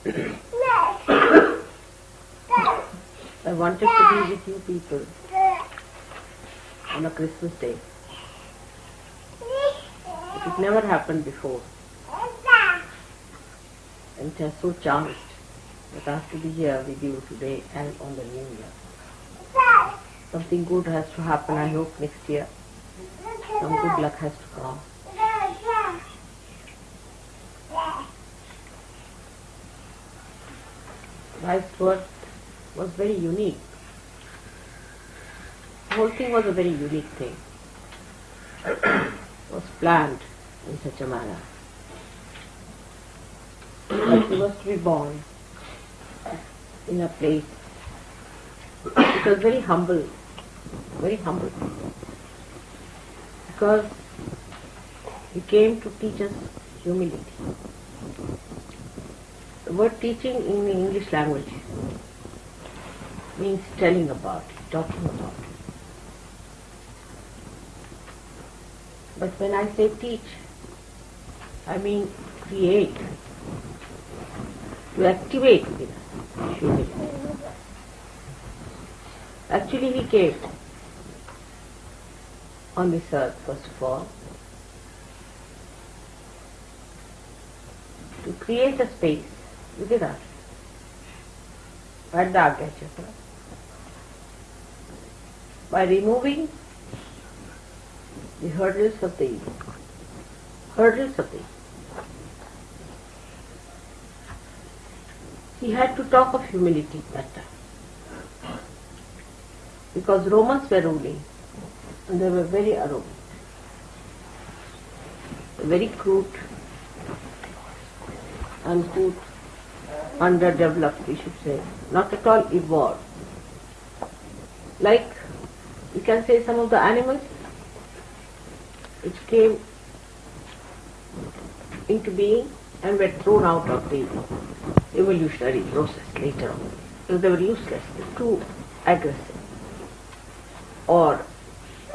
I wanted to be with you people on a Christmas day. It never happened before. And it is so chanced that I have to be here with you today and on the New Year. Something good has to happen, I hope, next year. Some good luck has to come. Life's birth was very unique. The whole thing was a very unique thing. It was planned in such a manner that he was to be born in a place. It was very humble, because he came to teach us humility. The word teaching in the English language means telling about it, talking about it. But when I say teach, I mean create, to activate within us humility. Actually, he came on this earth, first of all, to create a space within us, at the Agya Chakra, by removing the hurdles of the ego. He had to talk of humility that time, because Romans were ruling and they were very arrogant, very crude, uncouth, underdeveloped, we should say, not at all evolved. Like, you can say some of the animals which came into being and were thrown out of the evolutionary process later on. Because they were useless, too aggressive, or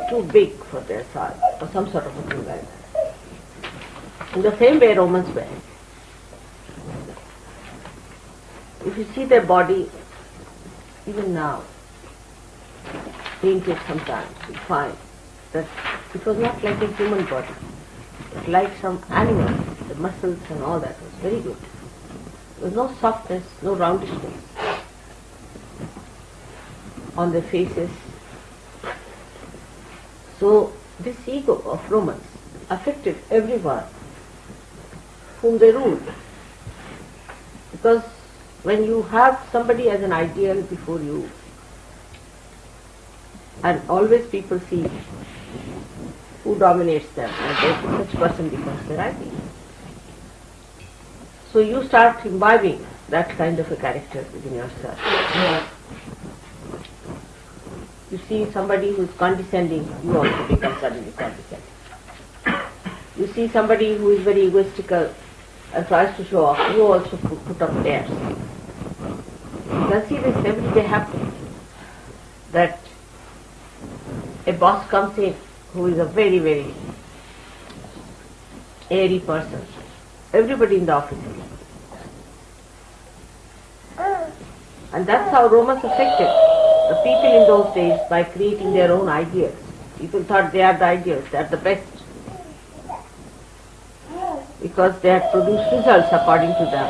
too big for their size, or some sort of a thing like that. In the same way Romans were. If you see their body, even now, painted sometimes, you find that it was not like a human body, but like some animal. The muscles and all that was very good. There was no softness, no roundishness on their faces. So this ego of Romans affected everyone whom they ruled. Because when you have somebody as an ideal before you, and always people see who dominates them, and such person becomes their ideal. So you start imbibing that kind of a character within yourself. You see somebody who is condescending, you also become suddenly condescending. You see somebody who is very egoistical and tries to show off, you also put up airs. You can see this every day happen, that a boss comes in who is a very, very airy person. Everybody in the office is. And that's how Romans affected the people in those days, by creating their own ideas. People thought they are the ideals, they are the best, because they had produced results according to them.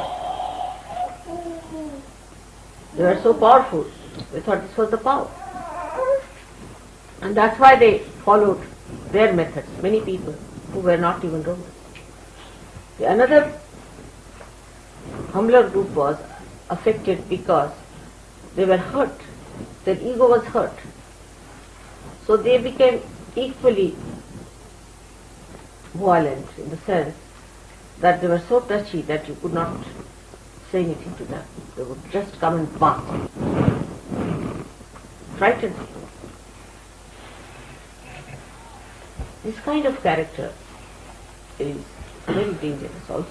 They were so powerful, they thought this was the power. And that's why they followed their methods, many people who were not even Romans. Another humbler group was affected because they were hurt, their ego was hurt. So they became equally violent, in the sense that they were so touchy that you could not say anything to them. They would just come and bark, frighten you. This kind of character is very dangerous also,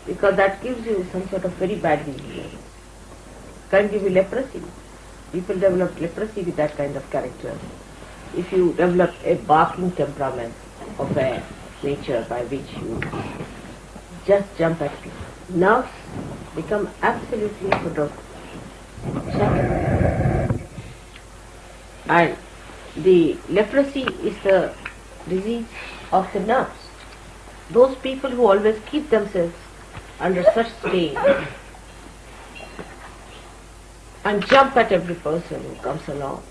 because that gives you some sort of very bad disease. It can give you leprosy. People develop leprosy with that kind of character. If you develop a barking temperament of a nature by which you just jump at you. Nerves become absolutely sort of shattered. And the leprosy is the disease of the nerves. Those people who always keep themselves under such strain and jump at every person who comes along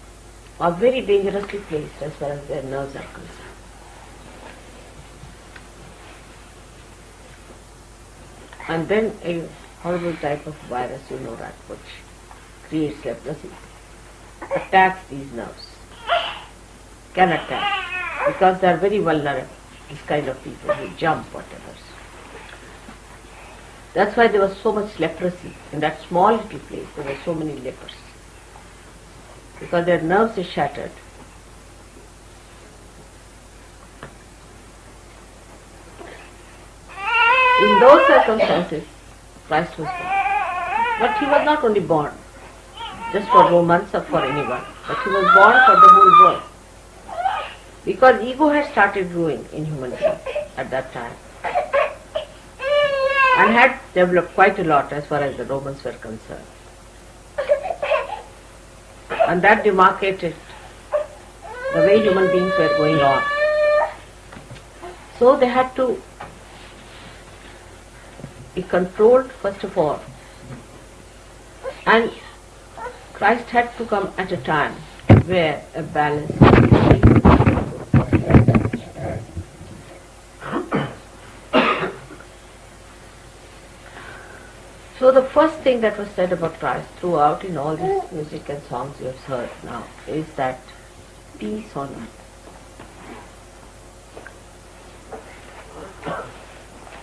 are very dangerously placed as far as their nerves are concerned. And then a horrible type of virus, you know that, which creates leprosy, attacks these nerves, can attack, because they are very vulnerable, this kind of people who jump whatever. That's why there was so much leprosy. In that small little place, there were so many lepers, because their nerves are shattered. In those circumstances, Christ was born. But he was not only born just for Romans or for anyone, but he was born for the whole world. Because ego had started growing in human beings at that time and had developed quite a lot as far as the Romans were concerned. And that demarcated the way human beings were going on. So they had to be controlled first of all. And Christ had to come at a time where a balance So the first thing that was said about Christ throughout in all this music and songs you have heard now is that peace on earth.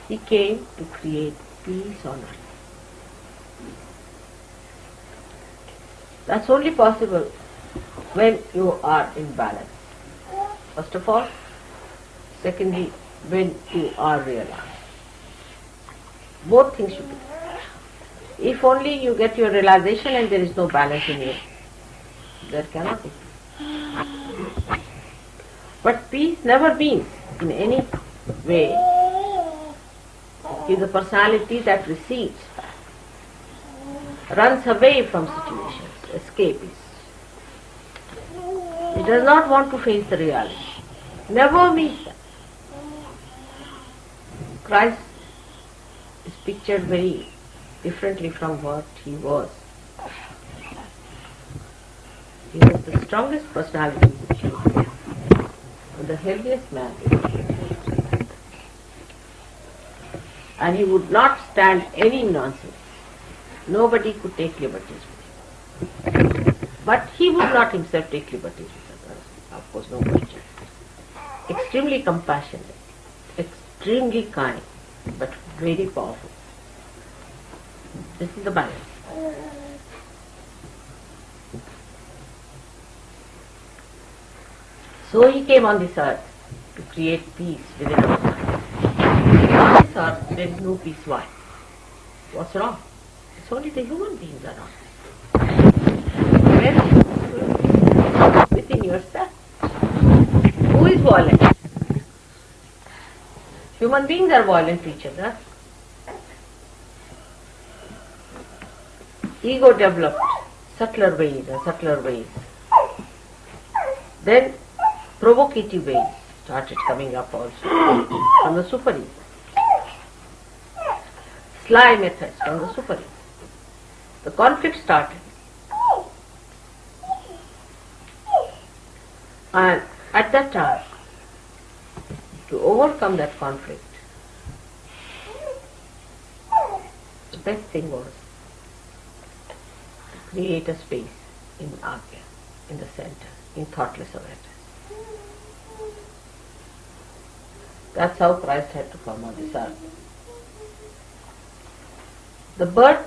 He came to create peace on earth. That's only possible when you are in balance. First of all. Secondly, when you are realized. Both things should be. If only you get your realization and there is no balance in you, there cannot be. But peace never means in any way is a personality that recedes, runs away from situations, escapes. It does not want to face the reality. Never means that. Christ is pictured very differently from what he was. He was the strongest personality which he was, and the heaviest man. And he would not stand any nonsense. Nobody could take liberties with him. But he would not himself take liberties with others. Of course, no question. Extremely compassionate, extremely kind, but very powerful. This is the balance. So he came on this earth to create peace within us. On this earth there is no peace. Why? What's wrong? It's only the human beings are wrong. Where is peace? Within yourself. Who is violent? Human beings are violent to each other. Ego developed subtler ways and subtler ways. Then provocative ways started coming up also from the super ego. Sly methods from the super ego. The conflict started. And at that time, to overcome that conflict, the best thing was to create a space in Agya, in the center, in thoughtless awareness. That's how Christ had to come on this earth. The birth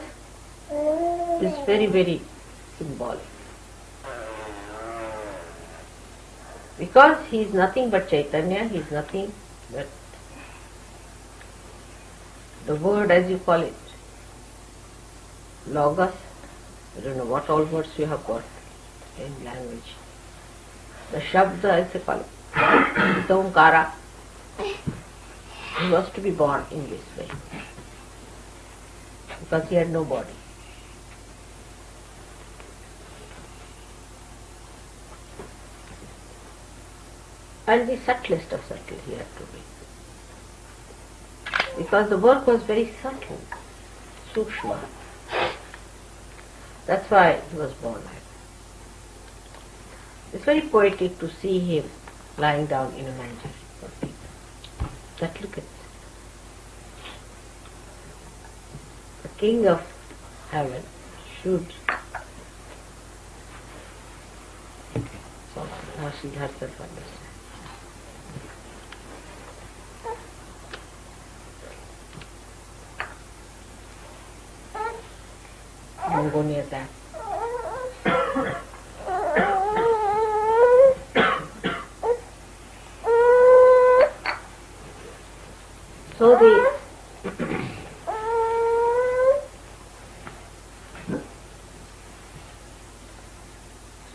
is very, very symbolic. Because he is nothing but Chaitanya, he is nothing but the word as you call it, Logos. I don't know what all words you have got in language. The Shabda as they call it, the Omkara. He was to be born in this way because he had no body. And the subtlest of subtle he had to be. Because the work was very subtle, sukshma. That's why he was born like that. It's very poetic to see him lying down in a manger for people. That look at it. The King of Heaven should. So now she herself understands. Don't go near that. So the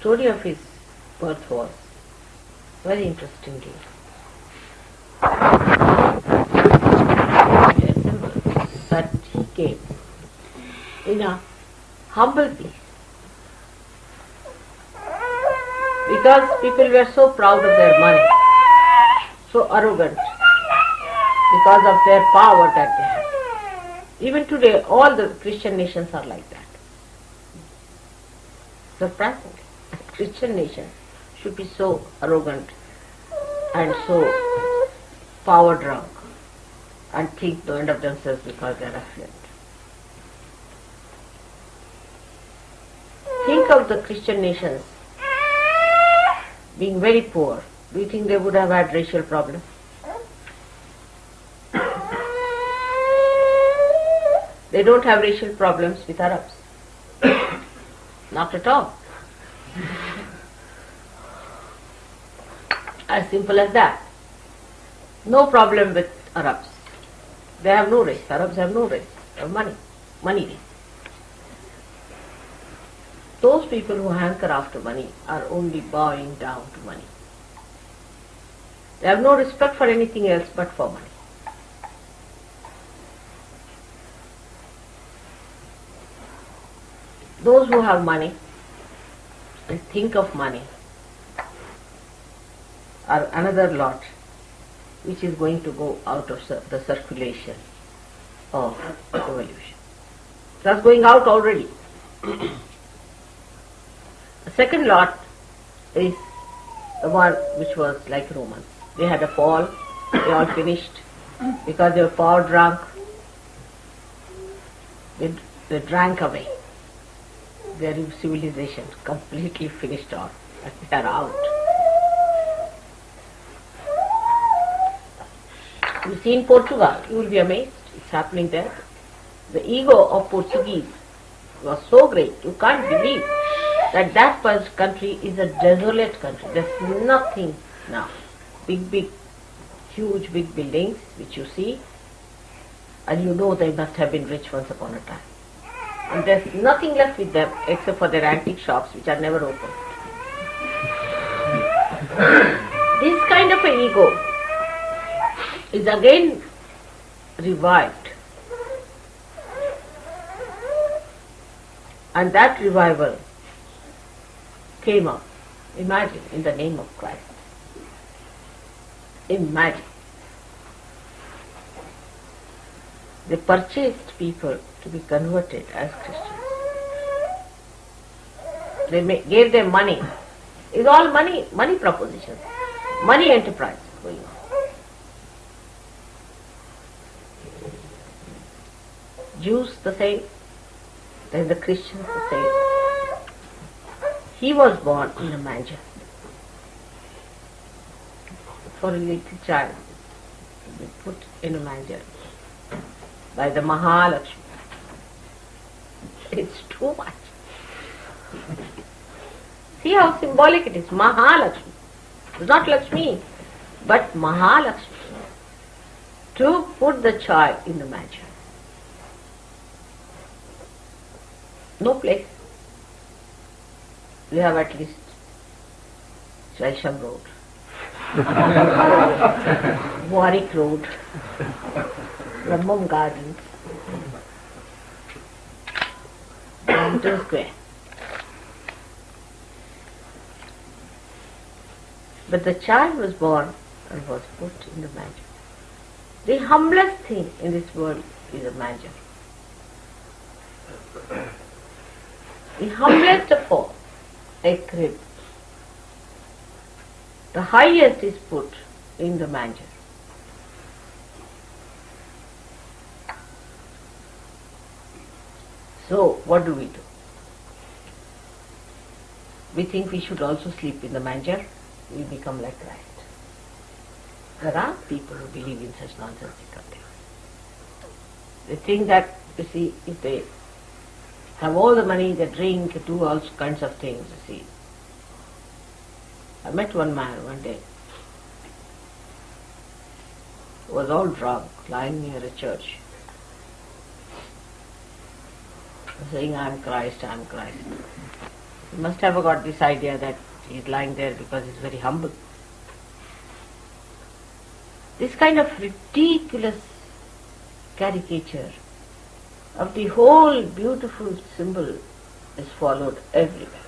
story of his birth was very interesting. But he came in a humble place. Because people were so proud of their money, so arrogant, because of their power that they have. Even today, all the Christian nations are like that. Surprisingly, a Christian nation should be so arrogant and so power drunk and think the end of themselves because they are affluent. Think of the Christian nations being very poor. Do you think they would have had racial problems? They don't have racial problems with Arabs. Not at all. As simple as that. No problem with Arabs. They have no race. Arabs have no race. They have money. Money race. Those people who hanker after money are only bowing down to money. They have no respect for anything else but for money. Those who have money and think of money are another lot which is going to go out of the circulation of evolution. That's going out already. The second lot is the one which was like Romans. They had a fall, they all finished because they were power drunk. They drank away. Their civilization completely finished off and they are out. You see in Portugal, you will be amazed, it's happening there. The ego of Portuguese was so great, you can't believe that country is a desolate country. There's nothing now. Huge big buildings which you see, and you know they must have been rich once upon a time. And there's nothing left with them except for their antique shops which are never opened. This kind of an ego is again revived. And that revival came up, imagine, in the name of Christ. Imagine. They purchased people to be converted as Christians. They gave them money. It's all money propositions, money enterprise going on. Jews the same, then the Christians the same. He was born in a manger for a little child to be put in a manger by the Mahalakshmi. It's too much. See how symbolic it is. Mahalakshmi. It's not Lakshmi, but Mahalakshmi. To put the child in the manger. No place. We have at least Chelsham Road. Warwick Road, Brahmam Gardens, Hampton Square. But the child was born and was put in the manger. The humblest thing in this world is a manger. The humblest of all, a crib. The highest is put in the manger. So, what do? We think we should also sleep in the manger. We become like Christ. There are people who believe in such nonsensical things. They think that, you see, if they have all the money, they drink, do all kinds of things, you see. I met one man one day who was all drunk, lying near a church, saying, I am Christ, I am Christ. He must have got this idea that he is lying there because he is very humble. This kind of ridiculous caricature of the whole beautiful symbol is followed everywhere.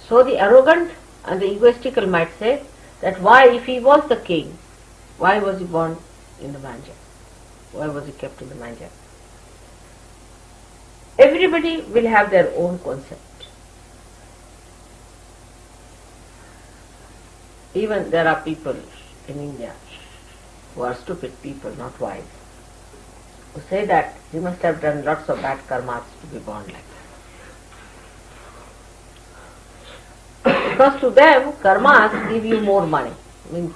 So the arrogant and the egoistical might say that why, if he was the king, why was he born in the manger? Why was he kept in the manger? Everybody will have their own concept. Even there are people in India who are stupid people, not wise, who say that he must have done lots of bad karmas to be born like that. Because to them, karmas give you more money. Means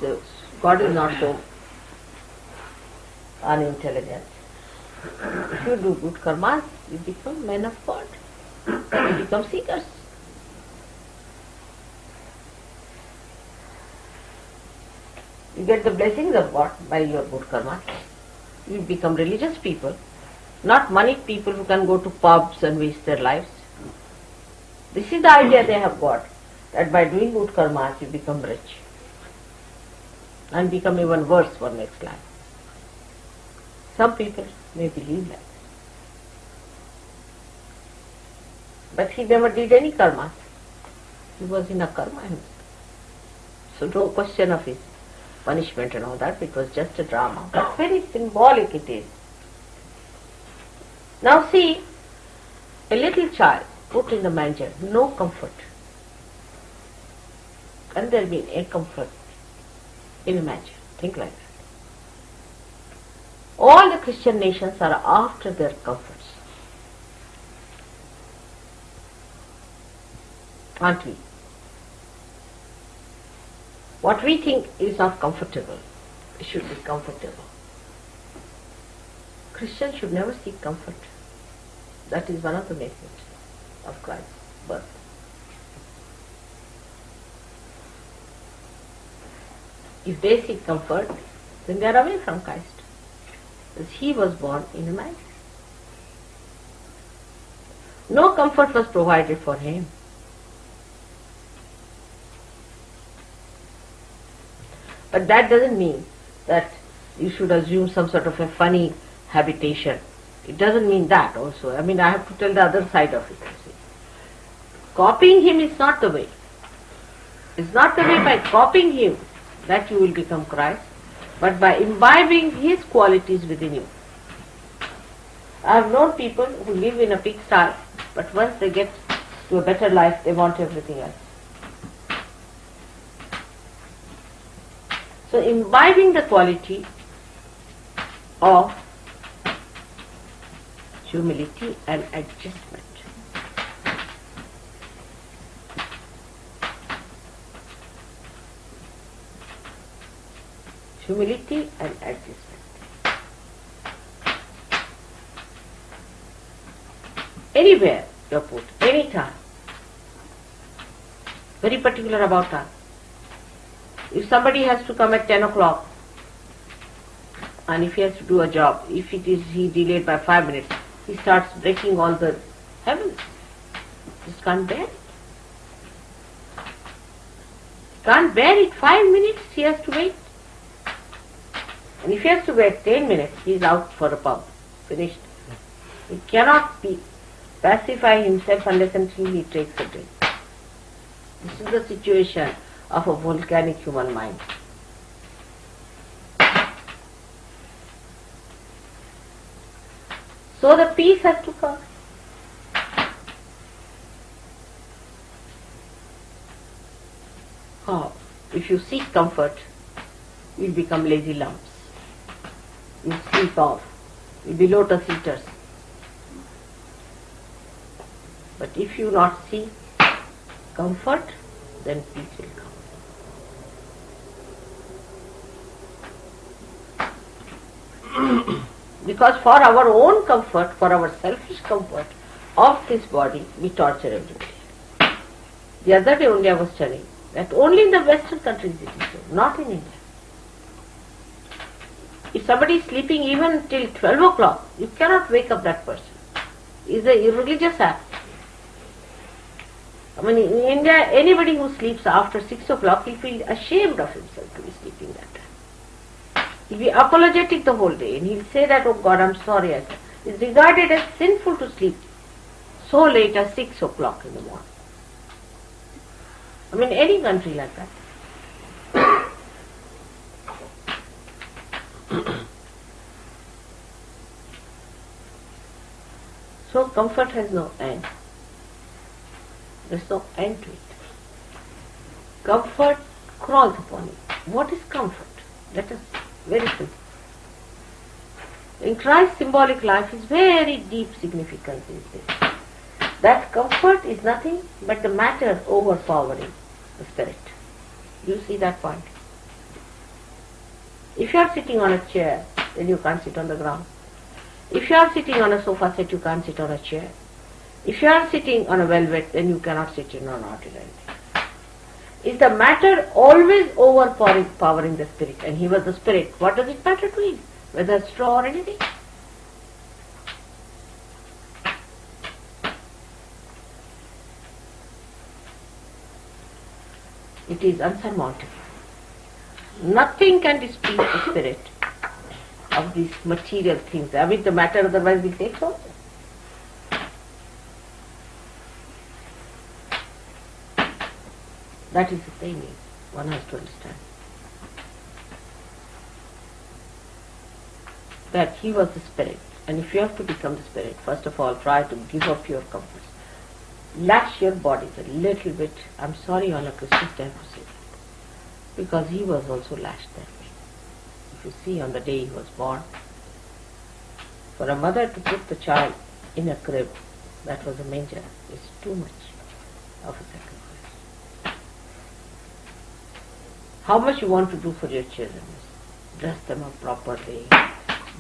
God is not so unintelligent. If you do good karmas, you become men of God. You become seekers. You get the blessings of God by your good karma. You become religious people, not moneyed people who can go to pubs and waste their lives. This is the idea they have got, that by doing good karmas you become rich and become even worse for next life. Some people may believe that. But he never did any karmas. He was in a karma himself. So no question of his punishment and all that, it was just a drama. But very symbolic it is. Now see, a little child put in the manger, no comfort. Can there be a comfort in a manger? Think like that. All the Christian nations are after their comforts. Aren't we? What we think is not comfortable, it should be comfortable. Christians should never seek comfort. That is one of the messages of Christ's birth. If they seek comfort, then they are away from Christ. Because he was born in a manger. No comfort was provided for him. But that doesn't mean that you should assume some sort of a funny habitation. It doesn't mean that also. I mean, I have to tell the other side of it. You see. Copying him is not the way. It's not the way by copying him that you will become Christ, but by imbibing his qualities within you. I have known people who live in a pigsty, but once they get to a better life, they want everything else. So imbibing the quality of humility and adjustment. Humility and adjustment. Anywhere you are put, anytime. Very particular about time. If somebody has to come at 10 o'clock and if he has to do a job, if it is he delayed by 5 minutes, he starts breaking all the Heavens. Just can't bear it. Can't bear it 5 minutes, he has to wait. And if he has to wait 10 minutes, he is out for a pub. Finished. He cannot pacify himself unless until he takes a drink. This is the situation of a volcanic human mind. So the peace has to come. Oh, if you seek comfort, you'll become lazy lumps. You'll sleep off. You'll be lotus eaters. But if you not seek comfort, then peace will come. Because for our own comfort, for our selfish comfort of this body, we torture everybody. The other day only I was telling that only in the Western countries it is so, not in India. If somebody is sleeping even till 12 o'clock, you cannot wake up that person. It's a irreligious act. I mean, in India, anybody who sleeps after 6 o'clock, he'll feel ashamed of himself to be sleeping that time. He'll be apologetic the whole day and he'll say that, oh God, I'm sorry. It's regarded as sinful to sleep so late as 6 o'clock in the morning. I mean, any country like that. So comfort has no end. There's no end to it. Comfort crawls upon you. What is comfort? Let us, very simple. In Christ's symbolic life is very deep significance is this. That comfort is nothing but the matter overpowering the spirit. You see that point? If you are sitting on a chair, then you can't sit on the ground. If you are sitting on a sofa set, you can't sit on a chair. If you are sitting on a velvet, then you cannot sit in an ordinary thing. Is the matter always overpowering the spirit? And he was the spirit. What does it matter to him? Whether it's straw or anything? It is unsurmountable. Nothing can dispute the spirit of these material things. I mean, the matter otherwise will take so. That is the thing one has to understand. That he was the spirit. And if you have to become the spirit, first of all, try to give up your comforts. Lash your bodies a little bit. I'm sorry on a Christmas day to say that. Because he was also lashed that way. If you see on the day he was born, for a mother to put the child in a crib, that was a manger, is too much of a sacrifice. How much you want to do for your children? Dress them up properly,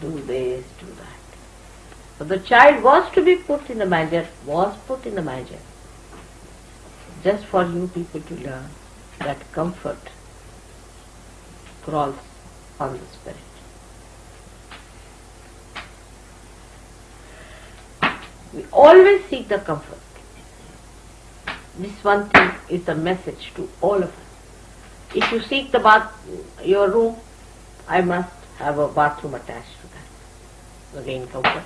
do this, do that. So the child was to be put in the manger, was put in the manger, just for you people to learn that comfort crawls on the spirit. We always seek the comfort. This one thing is the message to all of us. If you seek the your room, I must have a bathroom attached to that. Again, comfort.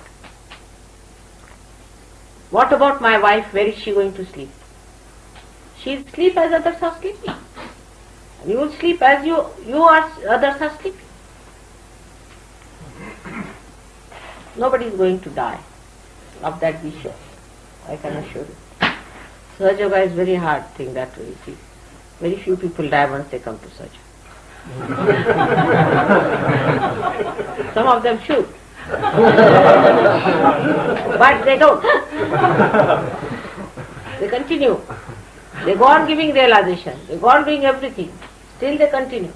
What about my wife? Where is she going to sleep? She'll sleep as others are sleeping. And you will sleep as others are sleeping. Nobody is going to die. Of that be sure. I can assure you. Surge yoga is very hard thing that way, you see. Very few people die once they come to surgery. Some of them should. But they don't. They continue. They go on giving realization. They go on doing everything. Still they continue.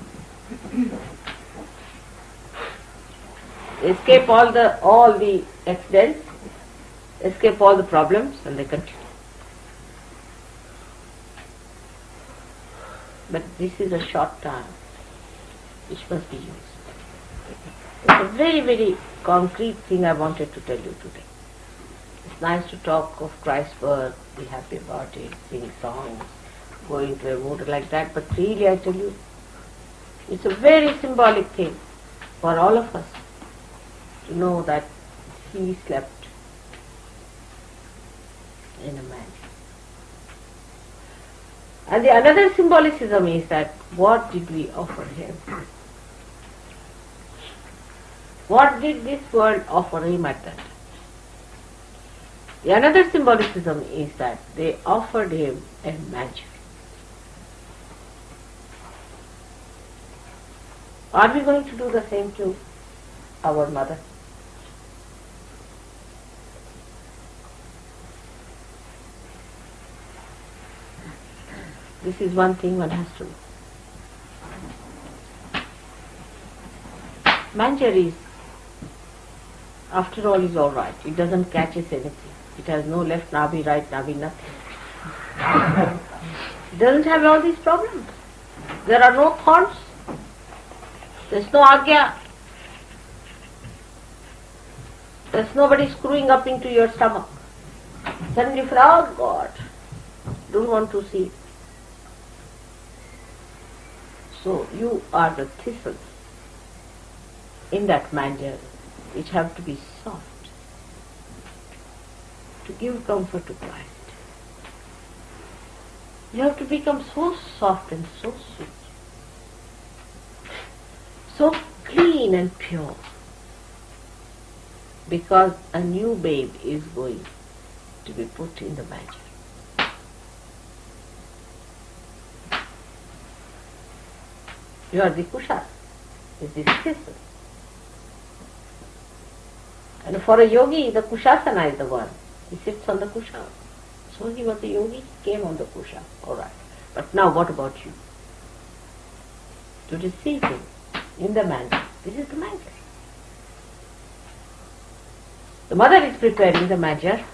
They escape all the accidents, escape all the problems, and they continue. But this is a short time which must be used. It's a very, very concrete thing I wanted to tell you today. It's nice to talk of Christ's birth, be happy about it, sing songs, go into a mood like that, but really I tell you, it's a very symbolic thing for all of us to know that he slept in a manger. And the another symbolicism is that what did we offer him? What did this world offer him at that time? The another symbolicism is that they offered him a manger. Are we going to do the same to our mother? This is one thing one has to know. Manger is, after all, is all right. It doesn't catch us anything. It has no left navi, right navi, nothing. It doesn't have all these problems. There are no thorns. There's no agya. There's nobody screwing up into your stomach. Suddenly, oh God, don't want to see. So you are the thistles in that manger, which have to be soft to give comfort to Christ. You have to become so soft and so sweet, so clean and pure, because a new babe is going to be put in the manger. You are the kusha, is the thistle. And for a yogi, the kushasana is the one. He sits on the kusha. So he was a yogi, he came on the kusha. Alright. But now what about you? To receive him in the manger. This is the manger. The mother is preparing the manger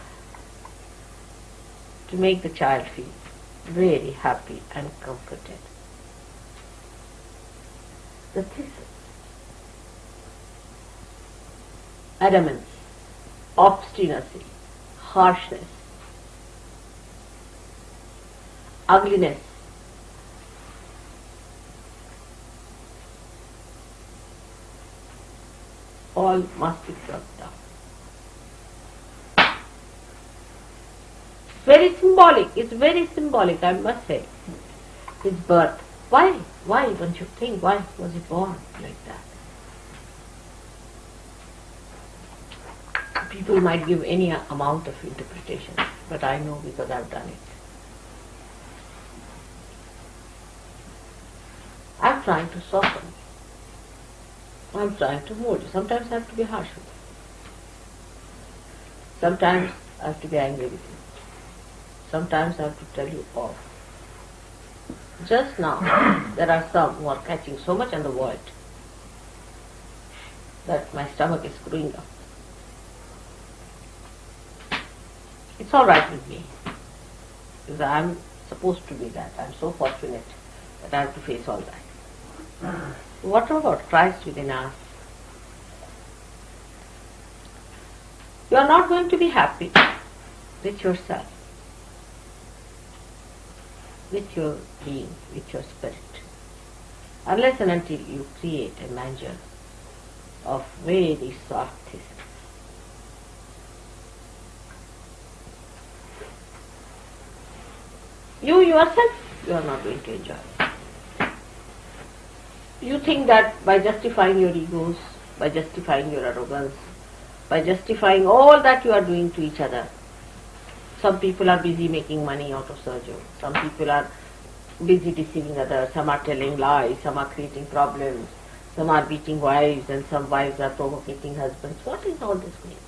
to make the child feel very happy and comforted. The thistle, adamance, obstinacy, harshness, ugliness, all must be plucked down. It's very symbolic, I must say, his birth. Why? Why, one should think, why was he born like that? People might give any amount of interpretation, but I know because I've done it. I'm trying to soften. I'm trying to mold you. Sometimes I have to be harsh with you. Sometimes I have to be angry with you. Sometimes I have to tell you off. Just now, there are some who are catching so much on the void that my stomach is screwing up. It's all right with me, because I'm supposed to be that. I'm so fortunate that I have to face all that. What about Christ within us? You are not going to be happy with yourself, with your being, with your spirit, unless and until you create a manger of very soft thistles. You yourself, you are not going to enjoy it. You think that by justifying your egos, by justifying your arrogance, by justifying all that you are doing to each other. Some people are busy making money out of surgery. Some people are busy deceiving others. Some are telling lies. Some are creating problems. Some are beating wives, and some wives are provoking husbands. What is all this going on?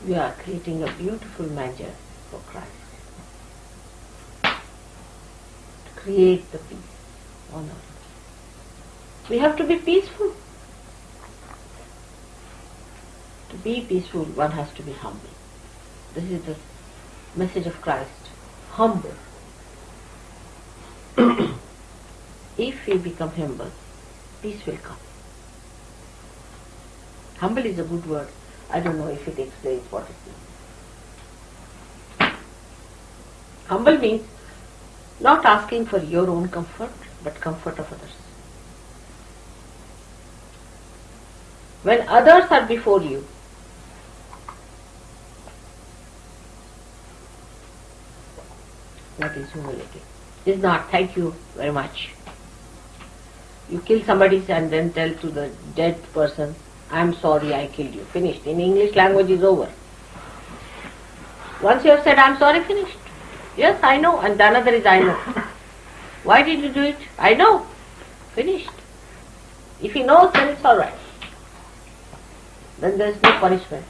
We are creating a beautiful manger for Christ. To create the peace on earth. We have to be peaceful. To be peaceful, one has to be humble. This is the message of Christ. Humble. If we become humble, peace will come. Humble is a good word. I don't know if it explains what it means. Humble means not asking for your own comfort, but comfort of others. When others are before you, that is humility. It's not, thank you very much. You kill somebody and then tell to the dead person, I'm sorry I killed you. Finished. In English language is over. Once you have said, I'm sorry, finished. Yes, I know. And the another is, I know. Why did you do it? I know. Finished. If he knows, then it's all right. Then there is no punishment.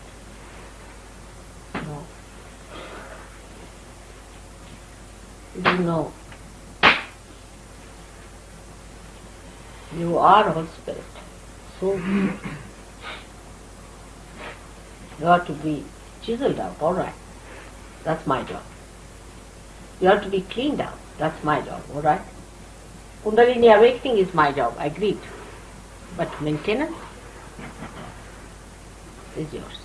No. You don't know. You are all spirit. So you have to be chiseled out, all right. That's my job. You have to be cleaned out. That's my job, all right. Kundalini awakening is my job, I agreed. But maintenance is yours.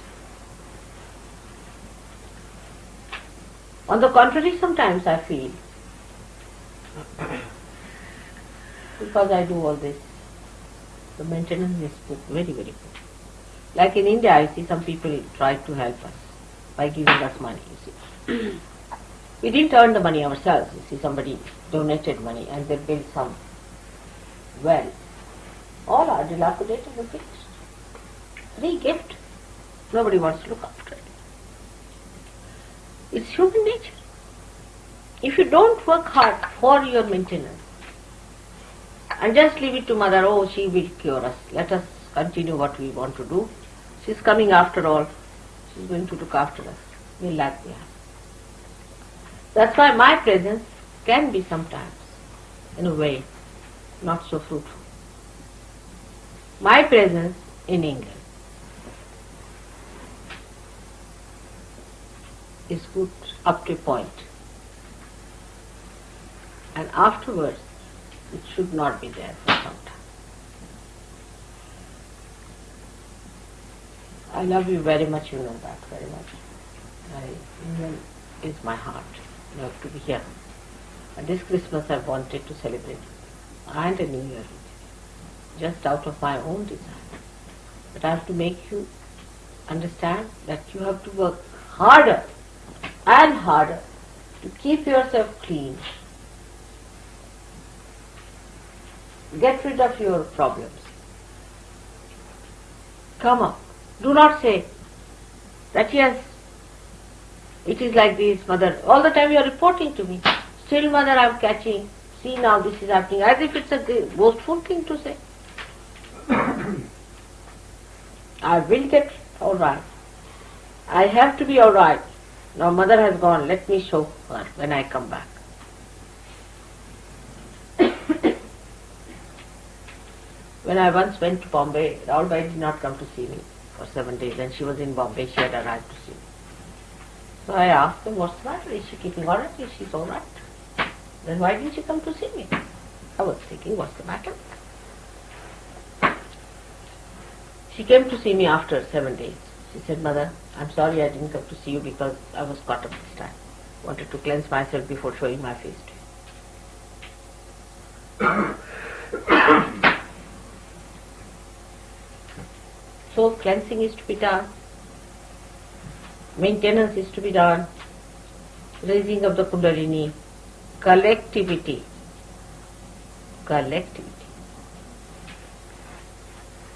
On the contrary, sometimes I feel, because I do all this, the maintenance is very, very poor. Like in India, I see some people try to help us by giving us money, you see. We didn't earn the money ourselves, you see, somebody donated money and they built some wells. All are dilapidated and fixed. Free gift. Nobody wants to look after it. It's human nature. If you don't work hard for your maintenance and just leave it to mother, oh, she will cure us, let us continue what we want to do. She's coming after all. She's going to look after us. We'll lag behind. That's why my presence can be sometimes, in a way, not so fruitful. My presence in England is good up to a point. And afterwards, it should not be there for some time. I love you very much, you know that very much. England is my heart. You have to be here. And this Christmas I wanted to celebrate and a New Year, just out of my own desire. But I have to make you understand that you have to work harder and harder to keep yourself clean. Get rid of your problems. Come up. Do not say that yes, it is like this, mother. All the time you are reporting to me. Still, mother, I am catching. See now this is happening. As if it's a boastful thing to say. I will get all right. I have to be all right. Now mother has gone. Let me show her when I come back. When I once went to Bombay, Raulbai did not come to see me for 7 days, and she was in Bombay. She had arrived to see me. So I asked her, what's the matter? Is she keeping all right? Is she all right? Then why didn't she come to see me? I was thinking, what's the matter? She came to see me after 7 days. She said, Mother, I'm sorry I didn't come to see you because I was caught up this time. Wanted to cleanse myself before showing my face to you. So cleansing is to be done. Maintenance is to be done. Raising of the Kundalini. Collectivity.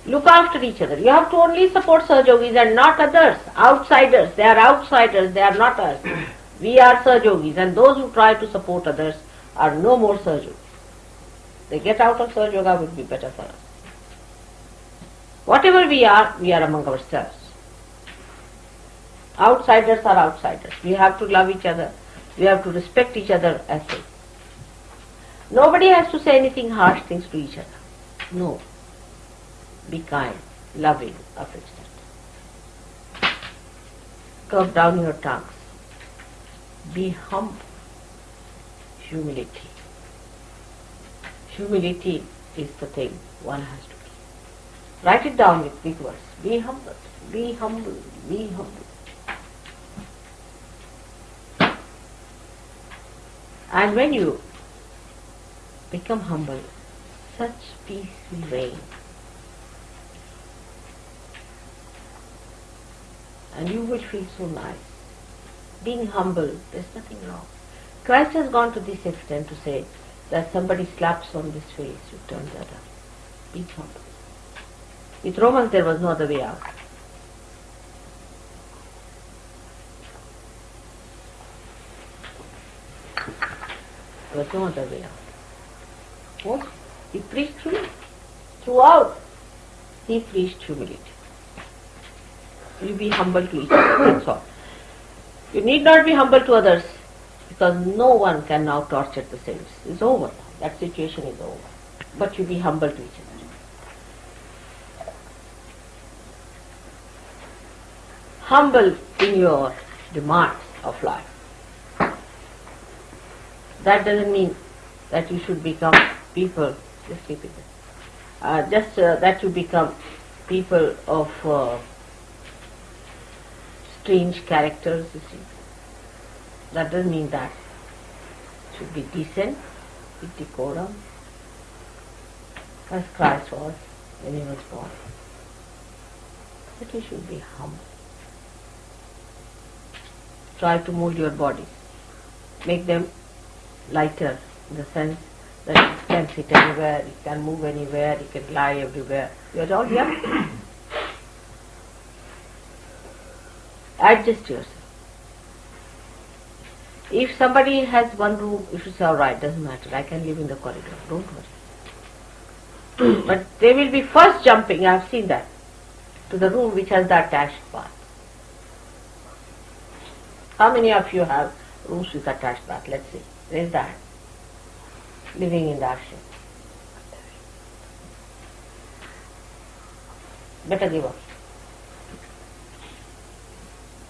Look after each other. You have to only support Sahajogis and not others. Outsiders. They are outsiders. They are not us. We are Sahajogis, and those who try to support others are no more Sahajogis. They get out of Sahajoga would be better for us. Whatever we are among ourselves. Outsiders are outsiders. We have to love each other. We have to respect each other as they. Nobody has to say anything harsh things to each other. No. Be kind, loving, affectionate. Curve down your tongues. Be humble. Humility. Humility is the thing one has to be. Write it down with big words. Be humble, be humble, be humble. And when you become humble, such peace will reign. And you will feel so nice. Being humble, there's nothing wrong. Christ has gone to this extent to say that somebody slaps on this face, you turn the other. Be humble. With Romans there was no other way out. There was no other way out. What? He preached humility. Throughout, he preached humility. You be humble to each other, that's all. You need not be humble to others, because no one can now torture the saints. It's over. That situation is over. But you be humble to each other. Humble in your demands of life. That doesn't mean that you should become people, just keep it there. That you become people of strange characters, you see. That doesn't mean that. You should be decent, with decorum, as Christ was when he was born. But you should be humble. Try to mold your body. Make them lighter in the sense that it can sit anywhere, it can move anywhere, it can lie everywhere. You are all young. Adjust yourself. If somebody has one room, you should say, all right, doesn't matter, I can live in the corridor, don't worry. But they will be first jumping, I have seen that, to the room which has the attached bath. How many of you have rooms with attached bath? Let's see. Raise the hand. Living in the ashram. Better give up.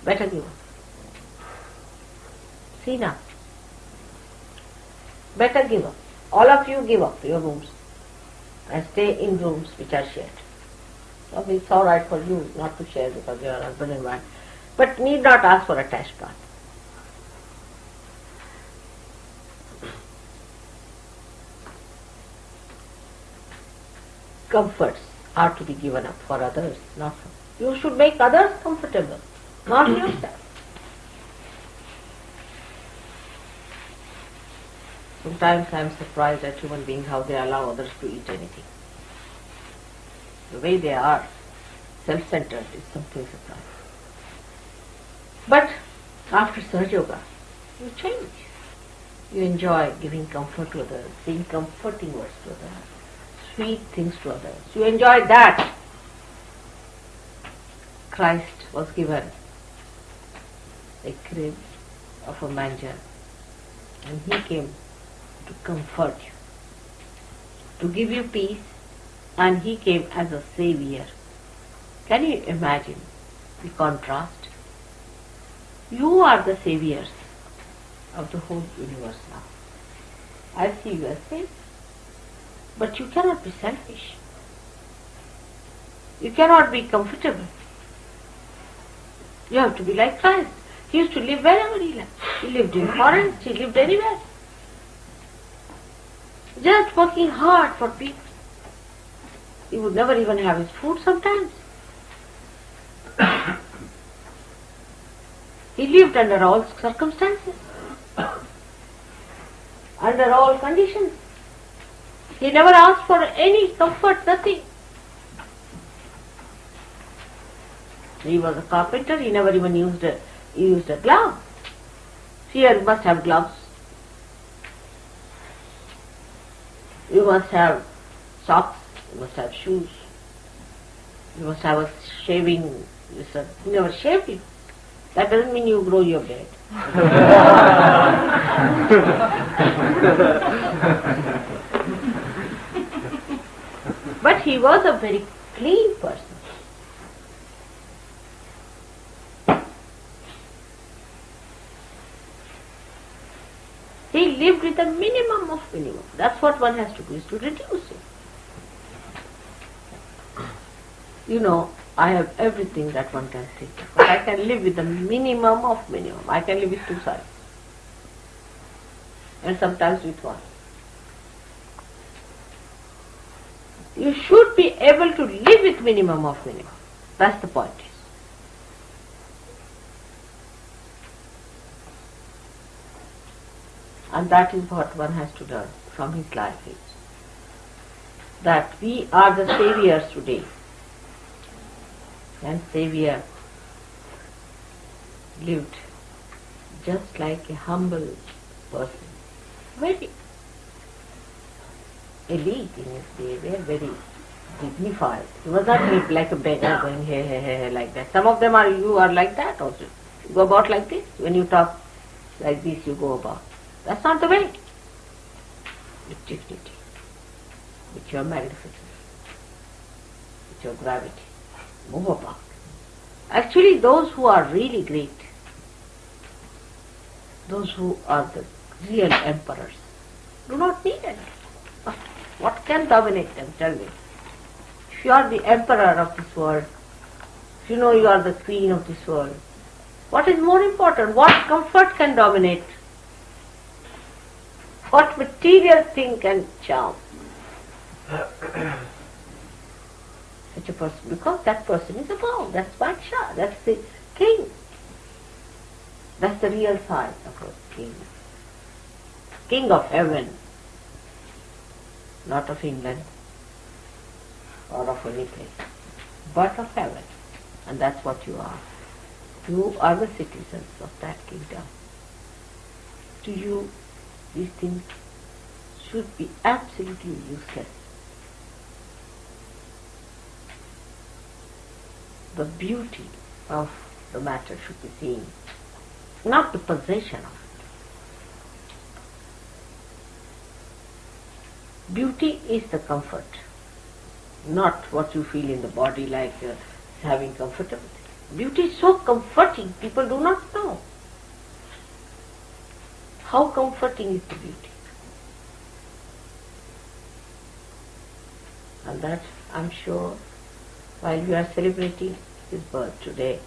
Better give up. See now. Better give up. All of you give up your rooms and stay in rooms which are shared. So it's all right for you not to share because you are husband and wife, but need not ask for attached bath. Comforts are to be given up for others, not for you. Should make others comfortable, not yourself. Sometimes I am surprised at human beings how they allow others to eat anything. The way they are self-centered is something surprising. But after Sahaja Yoga, you change. You enjoy giving comfort to others, saying comforting words to others, sweet things to others. You enjoy that. Christ was given a crib of a manger, and he came to comfort you, to give you peace, and he came as a savior. Can you imagine the contrast? You are the saviors of the whole universe now. I see you as saviors. But you cannot be selfish. You cannot be comfortable. You have to be like Christ. He used to live wherever he lived. He lived in forests, he lived anywhere. Just working hard for people. He would never even have his food sometimes. He lived under all circumstances, under all conditions. He never asked for any comfort, nothing. He was a carpenter, he never even used a glove. Here you must have gloves. You must have socks, you must have shoes. You must have a shaving. He never shaved you. That doesn't mean you grow your beard. But he was a very clean person. He lived with a minimum of minimum. That's what one has to do, is to reduce it. You know, I have everything that one can think of. But I can live with the minimum of minimum. I can live with two sides. And sometimes with one. You should be able to live with minimum of minimum. That's the point. And that is what one has to learn from his life is that we are the saviors today. And Savior lived just like a humble person, very elite in his behavior, very dignified. He was not lived like a beggar going hey, like that. Some of them you are like that also. You go about like this. When you talk like this, you go about. That's not the way. With dignity, with your magnificence, with your gravity. Move about. Actually, those who are really great, those who are the real emperors, do not need anything. What can dominate them? Tell me. If you are the emperor of this world, if you know you are the queen of this world, what is more important? What comfort can dominate? What material thing can charm? Such a person, because that person is above, that's Badsha, that's the king. That's the real side of a king. King of heaven, not of England or of any place, but of heaven. And that's what you are. You are the citizens of that kingdom. To you, these things should be absolutely useless. The beauty of the matter should be seen, not the possession of it. Beauty is the comfort, not what you feel in the body like having comfortable. Beauty is so comforting, people do not know how comforting is the beauty. And that, I'm sure, while we are celebrating his birth today,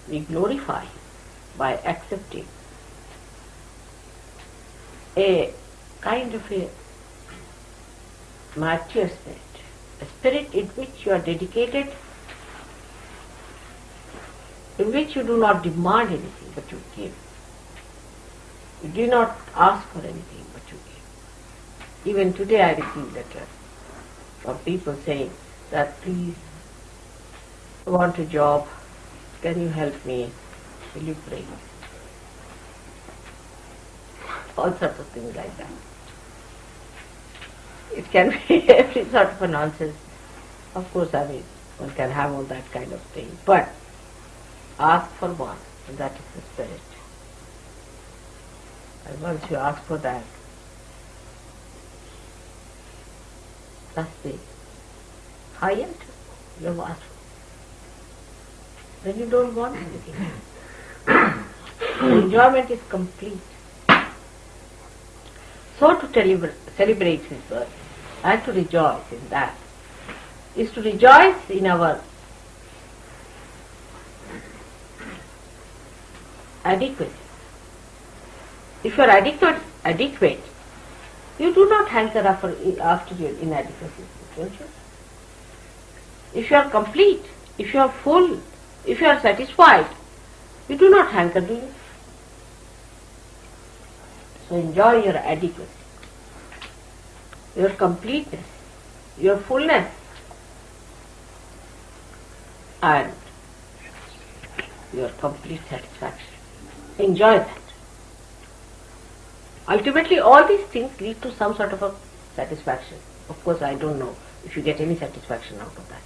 we glorify him by accepting a kind of a martyr spirit, a spirit in which you are dedicated, in which you do not demand anything but you give. You do not ask for anything but you give. Even today I received letters from people saying that please, I want a job, can you help me? Will you pray? All sorts of things like that. It can be every sort of a nonsense. Of course, I mean, one can have all that kind of thing. But ask for one, and that is the spirit. And once you ask for that, that's the highest you have asked for. Then you don't want anything. The enjoyment is complete. So to celebrate his birth and to rejoice in that is to rejoice in our adequacy. If you are adequate, you do not hanker after your inadequacy, don't you? If you are complete, if you are full, if you are satisfied, you do not hanker, do you? So enjoy your adequacy, your completeness, your fullness, and your complete satisfaction. Enjoy that. Ultimately, all these things lead to some sort of a satisfaction. Of course, I don't know if you get any satisfaction out of that.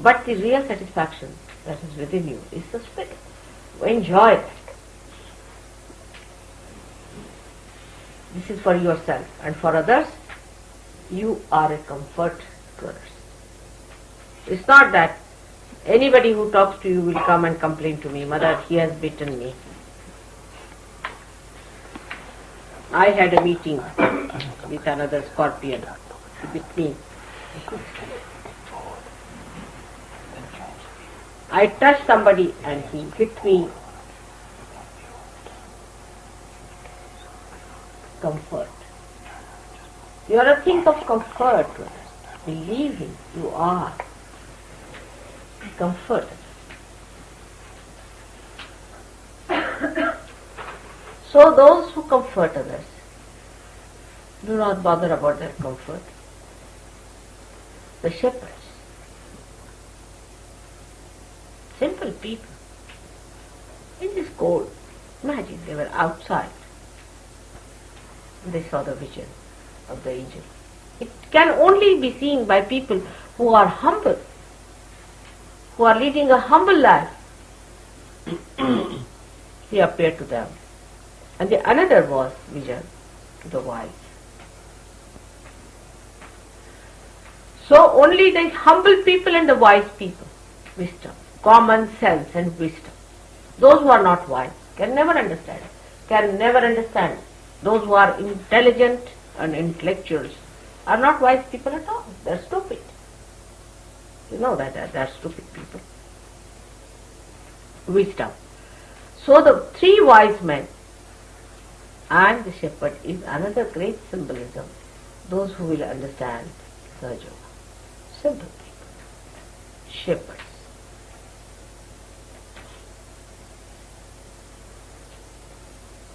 But the real satisfaction that is within you is the spirit. Enjoy that. This is for yourself, and for others, you are a comfort to others. It's not that anybody who talks to you will come and complain to me, Mother, he has bitten me. I had a meeting with another scorpion. He bit me. I touched somebody and he hit me. Comfort. You are a thing of comfort. Believe him, you are. Comfort. So those who comfort others, do not bother about their comfort. The shepherds, simple people, in this cold, imagine they were outside. They saw the vision of the angel. It can only be seen by people who are humble, who are leading a humble life. He appeared to them. And the another was vision to the wise. So only the humble people and the wise people, wisdom, common sense and wisdom. Those who are not wise can never understand. Those who are intelligent and intellectuals are not wise people at all. They are stupid. You know that they are stupid people. Wisdom. So the three wise men and the shepherd is another great symbolism. Those who will understand Sahaja Yoga. Simple people. Shepherds.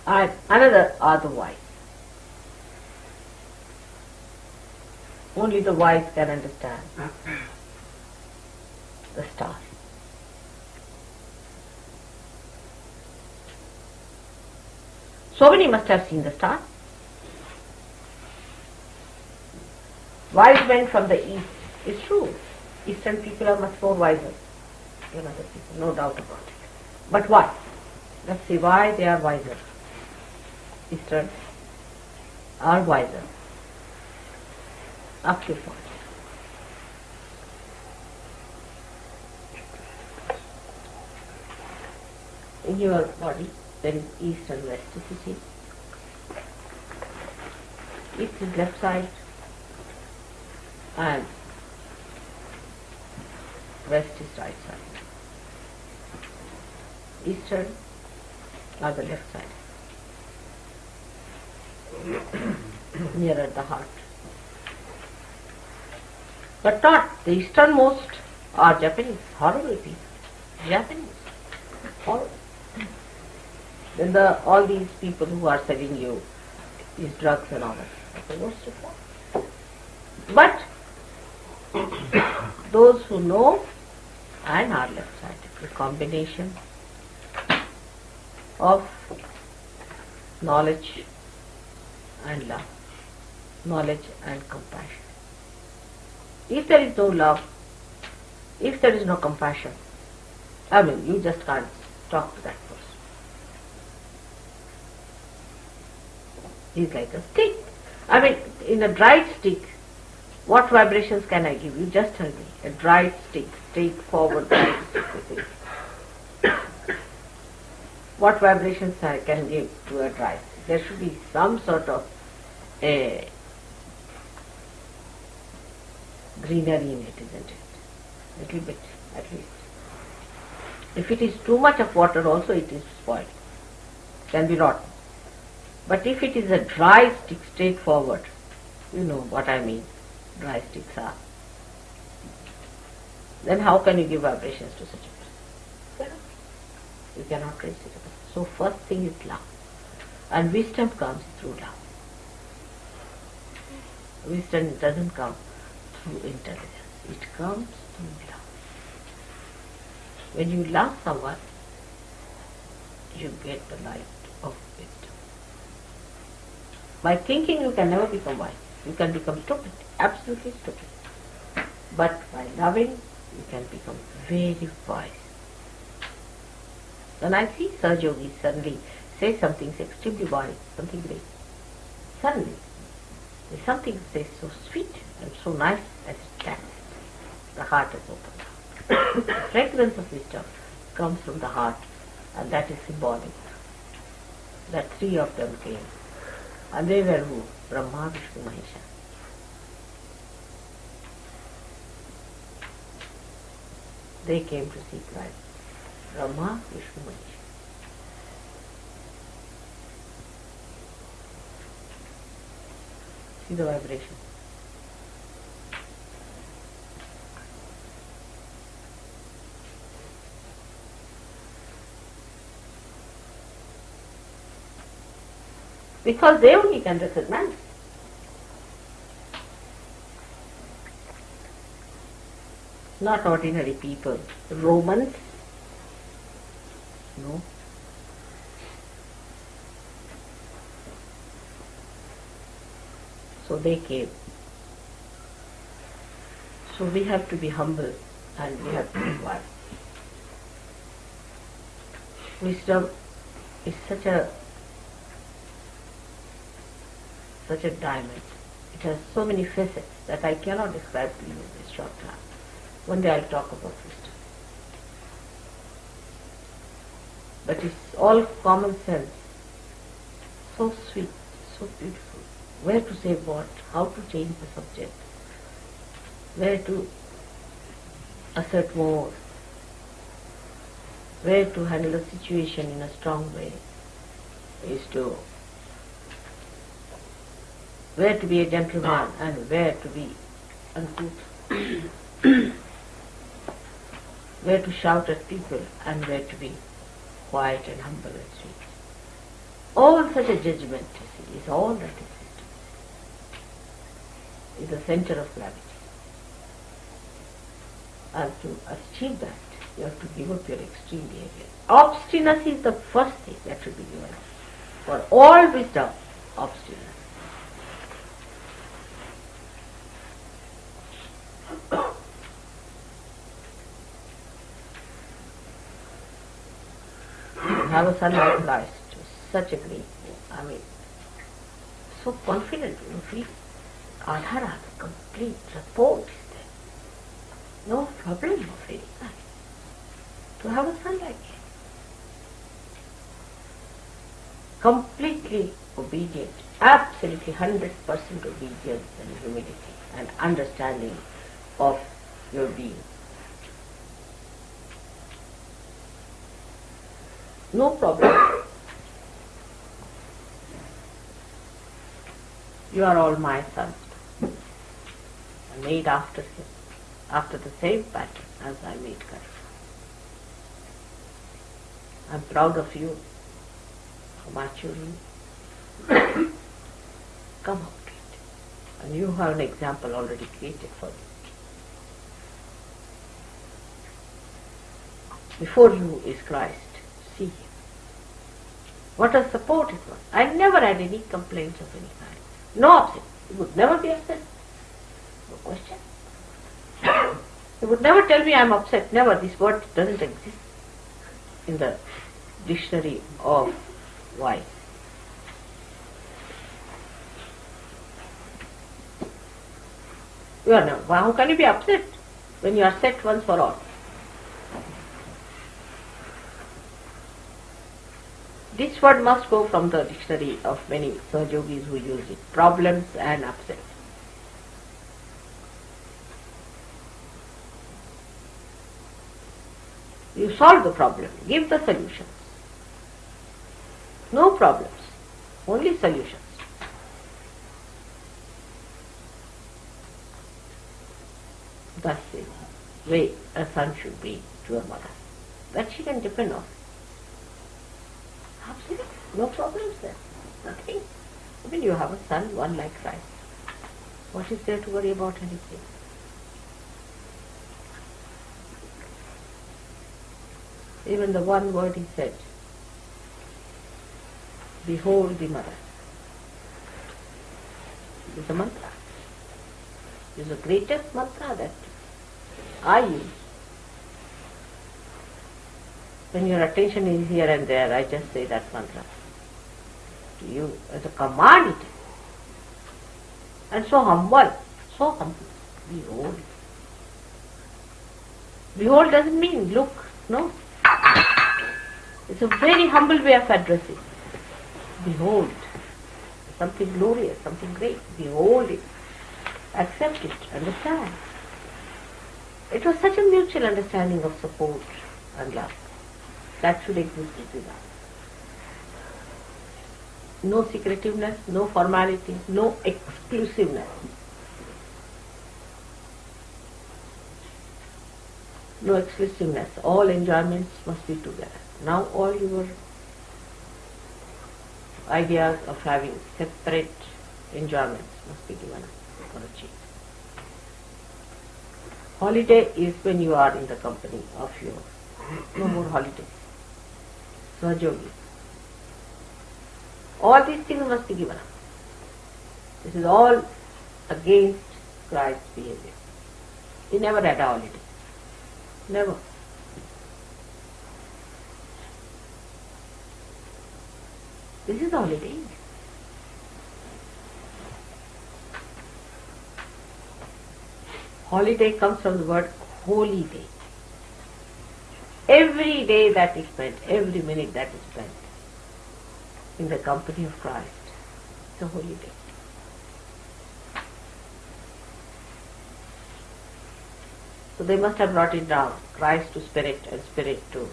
And another are the wise. Only the wise can understand the stars. So many must have seen the star. Wise men from the east. It's true. Eastern people are much more wiser than other people, no doubt about it. But why? Let's see why they are wiser. Eastern are wiser. Up to point. In your body there is east and west, you see. East is left side and west is right side. Eastern are the left side, nearer the heart. But not the easternmost are Japanese, horrible people. Japanese, horrible. Then all these people who are selling you these drugs and all that, the worst of all. But those who know and are left side, the combination of knowledge and love, knowledge and compassion. If there is no love, if there is no compassion, you just can't talk to that person. He's like a stick. In a dried stick, what vibrations can I give you? Just tell me. A dried stick, straightforward dried stick. What vibrations I can give to a dried stick? There should be some sort of a greenery in it, isn't it? Little bit, at least. If it is too much of water also, it is spoiled. Can be rotten. But if it is a dry stick, straightforward, you know what I mean, dry sticks are, then how can you give vibrations to such a person? You cannot raise it. So first thing is love. And wisdom comes through love. Wisdom doesn't come through intelligence. It comes through love. When you love someone, you get the light of wisdom. By thinking you can never become wise. You can become stupid, absolutely stupid. But by loving, you can become very wise. When I see Sahaja Yogis suddenly say something extremely wise, something great, suddenly there's something says so sweet and so nice as it can. The heart is opened. The fragrance of wisdom comes from the heart, and that is symbolic. That three of them came. And they were who? Brahma, Vishnu, Mahesha. They came to see Christ. Brahma, Vishnu, Mahesh. See the vibration. Because they only can recognize. Not ordinary people. Romans, no. So they came. So we have to be humble and we have to be wise. Wisdom is such a diamond. It has so many facets that I cannot describe to you in this short time. One day I'll talk about wisdom. But it's all common sense. So sweet, so beautiful. Where to say what, how to change the subject, where to assert more, where to handle a situation in a strong way, where to be a gentleman and where to be uncouth, where to shout at people and where to be quiet and humble and sweet. All such a judgment, you see, is all that exists. Is the center of gravity. And to achieve that, you have to give up your extreme behavior. Obstinacy is the first thing that should be given. For all wisdom, obstinacy. You have a son like Christ, such a great, so confident, feel Adhara, the complete support is there. No problem of any kind. To have a son like him. Completely obedient, absolutely 100% obedience and humility and understanding of your being. No problem. You are all my sons. Made after him, after the same pattern as I made Krishna. I'm proud of you, for my children. Come out to it. And you have an example already created for you. Before you is Christ. See him. What a support it was. I never had any complaints of any kind. No upset. You would never be upset. No question. You would never tell me I'm upset. Never. This word doesn't exist in the dictionary of wise. You are never. How can you be upset when you are set once for all? This word must go from the dictionary of many Sahajogis who use it. Problems and upset. You solve the problem, give the solutions. No problems, only solutions. That's the way a son should be to a mother. That she can depend on. Absolutely, no problems there. Nothing. When you have a son, one like Christ, what is there to worry about anything? Even the one word he said, behold the mother, is a mantra. It is the greatest mantra that I use. When your attention is here and there, I just say that mantra. To you, as a command it is. And so humble, so humble. Behold. Behold doesn't mean look, no. It's a very humble way of addressing. Behold. Something glorious, something great. Behold it. Accept it, understand. It was such a mutual understanding of support and love. That should exist between us. No secretiveness, no formality, no exclusiveness. No exclusiveness. All enjoyments must be together. Now all your ideas of having separate enjoyments must be given up or achieved. Holiday is when you are in the company of your, no more holidays. Swajogi. All these things must be given up. This is all against Christ's behavior. He never had a holiday. Never. This is the holiday. Holiday comes from the word holy day. Every day that is spent, every minute that is spent in the company of Christ, it's a holy day. So they must have brought it down, Christ to spirit and spirit to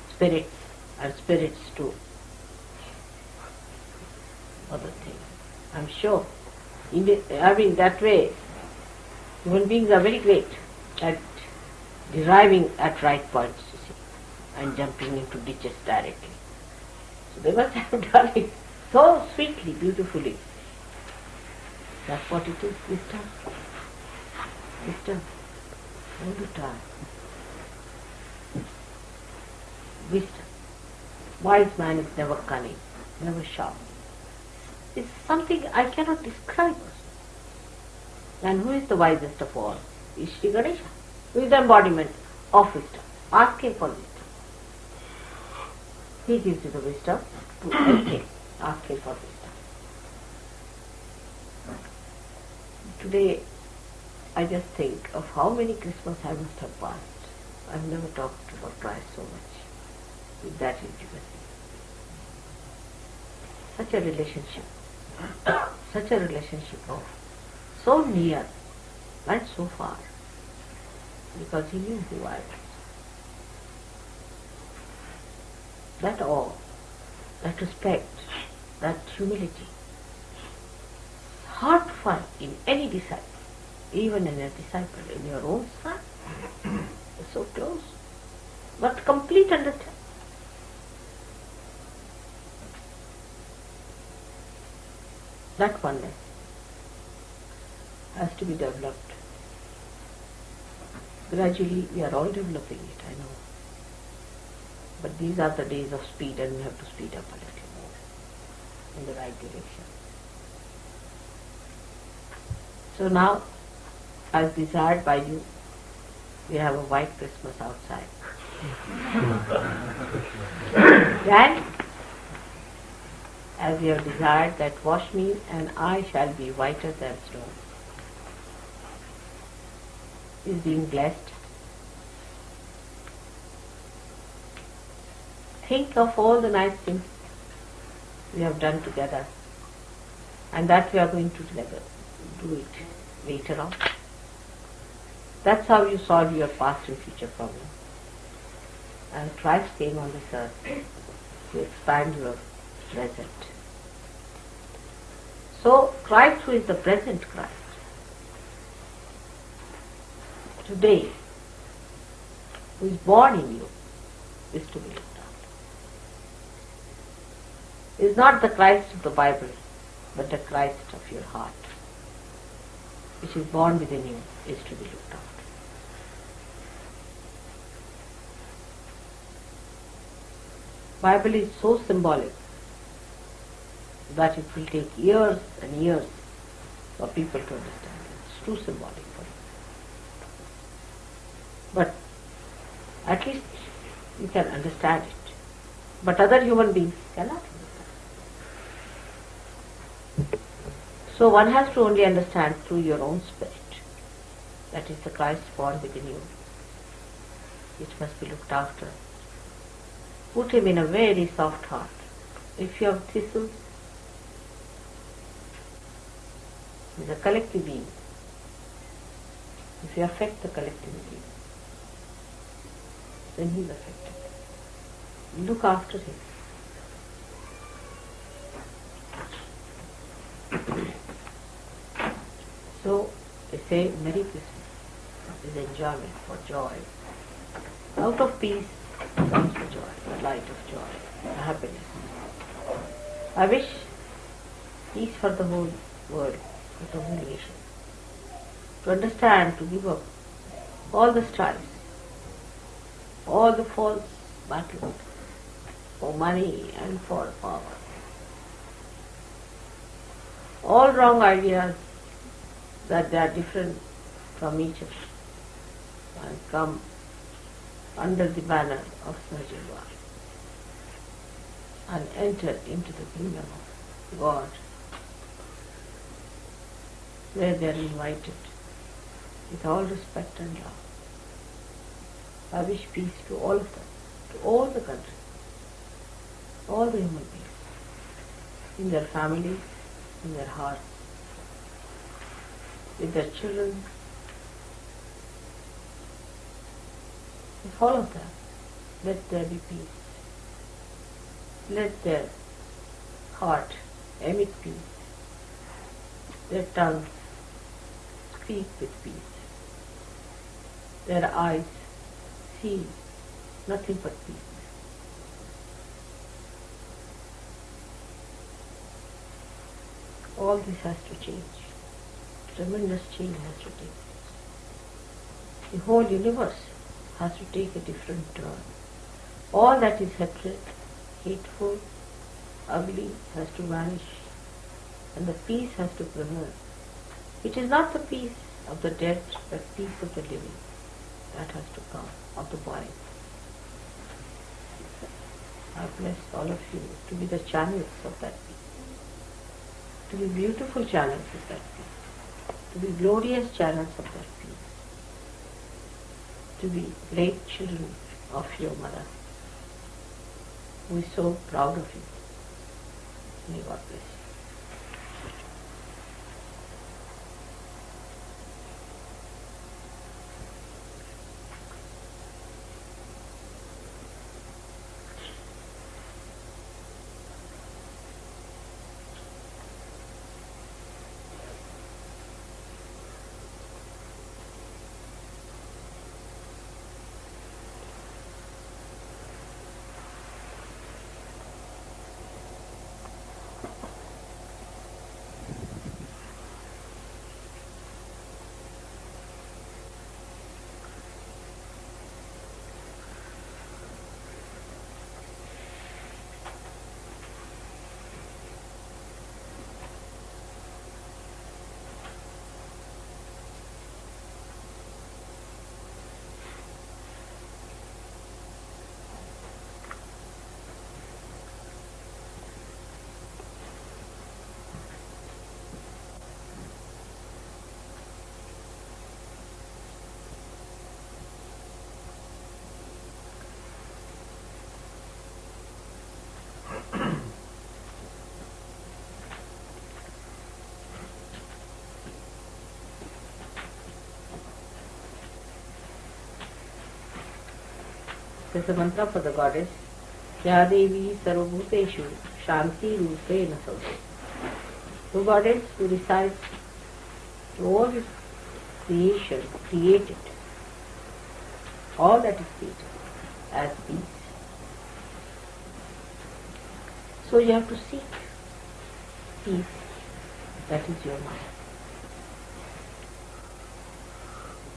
spirits and spirits to other things. I'm sure. That way, human beings are very great at deriving at right points, you see, and jumping into ditches directly. So they must have done it so sweetly, beautifully. That's what it is, wisdom. Wisdom. All the time. Wisdom. Wise man is never cunning, never sharp. It's something I cannot describe. And who is the wisest of all? Is Sri Ganesha, who is the embodiment of wisdom. Ask him for wisdom. He gives you the wisdom to anything. Ask him for wisdom. Today, I just think of how many Christmas I must have passed. I've never talked about Christ so much with that intimacy. Such a relationship. Such a relationship of so near and so far, because he knew who I was. That awe, that respect, that humility, hard to find in any disciple, even in a disciple in your own son. It's so close, but complete understanding. That oneness has to be developed. Gradually we are all developing it, I know. But these are the days of speed, and we have to speed up a little more in the right direction. So now, as desired by you, we have a white Christmas outside. And as you have desired that wash me and I shall be whiter than snow, is being blessed. Think of all the nice things we have done together, and that we are going to together do it later on. That's how you solve your past and future problems. And Christ came on this earth to expand your present. So Christ, who is the present Christ, today, who is born in you, is to be looked after. Is not the Christ of the Bible, but the Christ of your heart, which is born within you, is to be looked after. Bible is so symbolic that it will take years and years for people to understand it. It's too symbolic for you. But at least you can understand it. But other human beings cannot understand. So one has to only understand through your own spirit. That is the Christ born within you, which must be looked after. Put him in a very soft heart. If you have thistles, he is a collective being. If you affect the collectivity, then he is affected. Look after him. So they say Merry Christmas is enjoyment for joy. Out of peace comes the joy, the light of joy, the happiness. I wish peace for the whole world, for the whole nation. To understand, to give up all the strives, all the false battles for money and for power. All wrong ideas that they are different from each other and come under the banner of Sajilwa and enter into the kingdom of God, where they are invited with all respect and love. I wish peace to all of them, to all the countries, all the human beings, in their families, in their hearts, with their children, with all of them. Let there be peace. Let their heart emit peace, their tongues speak with peace, their eyes see nothing but peace. All this has to change. Tremendous change has to take place. The whole universe has to take a different turn. All that is hatred, hateful, ugly has to vanish, and the peace has to prevail. It is not the peace of the dead, but peace of the living. That has to come, of the body. I bless all of you to be the channels of that peace, to be beautiful channels of that peace, to be glorious channels of that peace, to be great children of your mother, who is so proud of you. May God bless you. There's a mantra for the goddess. Ya Devi Sarvabhuteshu Shanti Rupena Savte. The goddess who resides in all this creation, created, all that is created as peace. So you have to seek peace. That is your mind.